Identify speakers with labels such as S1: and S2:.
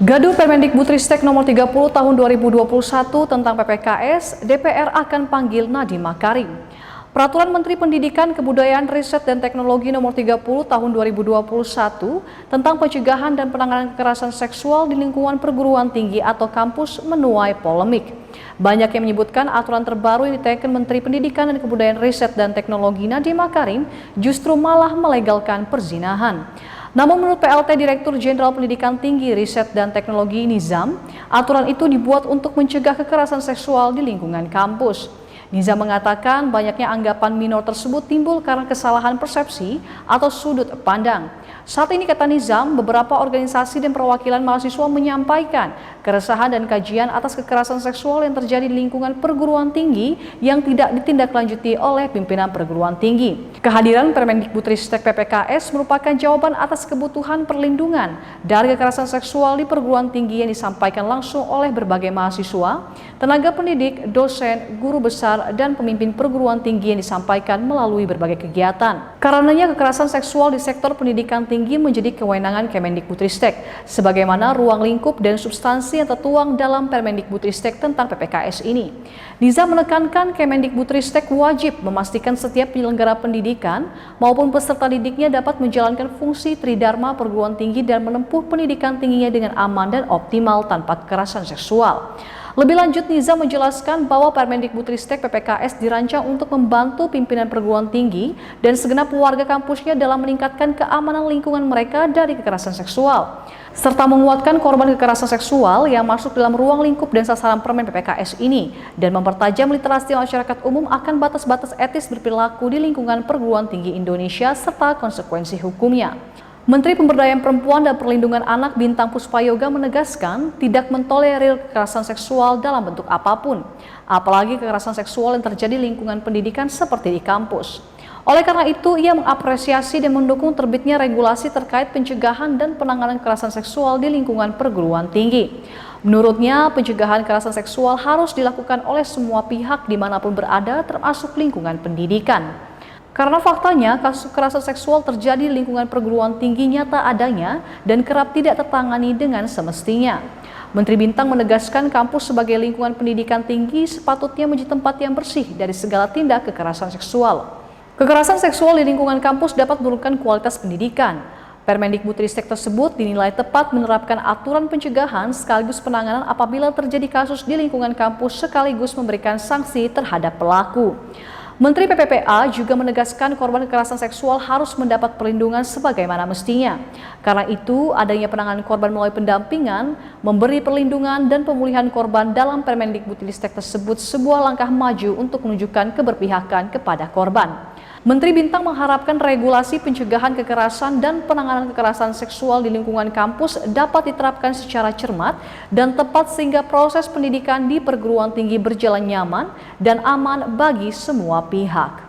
S1: Gaduh Permendikbudristek Nomor 30 Tahun 2021 tentang PPKS, DPR akan panggil Nadiem Makarim. Peraturan Menteri Pendidikan, Kebudayaan, Riset, dan Teknologi Nomor 30 Tahun 2021 tentang pencegahan dan penanganan kekerasan seksual di lingkungan perguruan tinggi atau kampus menuai polemik. Banyak yang menyebutkan aturan terbaru yang diteken Menteri Pendidikan dan Kebudayaan, Riset, dan Teknologi Nadiem Makarim justru malah melegalkan perzinahan. Namun menurut PLT Direktur Jenderal Pendidikan Tinggi, Riset, dan Teknologi Nizam, aturan itu dibuat untuk mencegah kekerasan seksual di lingkungan kampus. Nizam mengatakan banyaknya anggapan minor tersebut timbul karena kesalahan persepsi atau sudut pandang. Saat ini, kata Nizam, beberapa organisasi dan perwakilan mahasiswa menyampaikan keresahan dan kajian atas kekerasan seksual yang terjadi di lingkungan perguruan tinggi yang tidak ditindaklanjuti oleh pimpinan perguruan tinggi. Kehadiran Permendikbudristek PPKS merupakan jawaban atas kebutuhan perlindungan dari kekerasan seksual di perguruan tinggi yang disampaikan langsung oleh berbagai mahasiswa, tenaga pendidik, dosen, guru besar, dan pemimpin perguruan tinggi yang disampaikan melalui berbagai kegiatan. Karenanya kekerasan seksual di sektor pendidikan tinggi menjadi kewenangan Kemendikbudristek, sebagaimana ruang lingkup dan substansi yang tertuang dalam Permendikbudristek tentang PPKS ini. Nizam menekankan Kemendikbudristek wajib memastikan setiap penyelenggara pendidikan maupun peserta didiknya dapat menjalankan fungsi tridharma perguruan tinggi dan menempuh pendidikan tingginya dengan aman dan optimal tanpa kekerasan seksual. Lebih lanjut, Nizam menjelaskan bahwa Permendikbudristek PPKS dirancang untuk membantu pimpinan perguruan tinggi dan segenap warga kampusnya dalam meningkatkan keamanan lingkungan mereka dari kekerasan seksual, serta menguatkan korban kekerasan seksual yang masuk dalam ruang lingkup dan sasaran Permen PPKS ini, dan mempertajam literasi masyarakat umum akan batas-batas etis berperilaku di lingkungan perguruan tinggi Indonesia serta konsekuensi hukumnya. Menteri Pemberdayaan Perempuan dan Perlindungan Anak Bintang Puspayoga menegaskan tidak mentolerir kekerasan seksual dalam bentuk apapun, apalagi kekerasan seksual yang terjadi di lingkungan pendidikan seperti di kampus. Oleh karena itu, ia mengapresiasi dan mendukung terbitnya regulasi terkait pencegahan dan penanganan kekerasan seksual di lingkungan perguruan tinggi. Menurutnya, pencegahan kekerasan seksual harus dilakukan oleh semua pihak dimanapun berada, termasuk lingkungan pendidikan. Karena faktanya kasus kekerasan seksual terjadi di lingkungan perguruan tinggi nyata adanya dan kerap tidak tertangani dengan semestinya. Menteri Bintang menegaskan kampus sebagai lingkungan pendidikan tinggi sepatutnya menjadi tempat yang bersih dari segala tindak kekerasan seksual. Kekerasan seksual di lingkungan kampus dapat menurunkan kualitas pendidikan. Permendikbudristek tersebut dinilai tepat menerapkan aturan pencegahan sekaligus penanganan apabila terjadi kasus di lingkungan kampus sekaligus memberikan sanksi terhadap pelaku. Menteri PPPA juga menegaskan korban kekerasan seksual harus mendapat perlindungan sebagaimana mestinya. Karena itu, adanya penanganan korban melalui pendampingan, memberi perlindungan, dan pemulihan korban dalam Permendikbudristek tersebut sebuah langkah maju untuk menunjukkan keberpihakan kepada korban. Menteri Bintang mengharapkan regulasi pencegahan kekerasan dan penanganan kekerasan seksual di lingkungan kampus dapat diterapkan secara cermat dan tepat sehingga proses pendidikan di perguruan tinggi berjalan nyaman dan aman bagi semua pihak.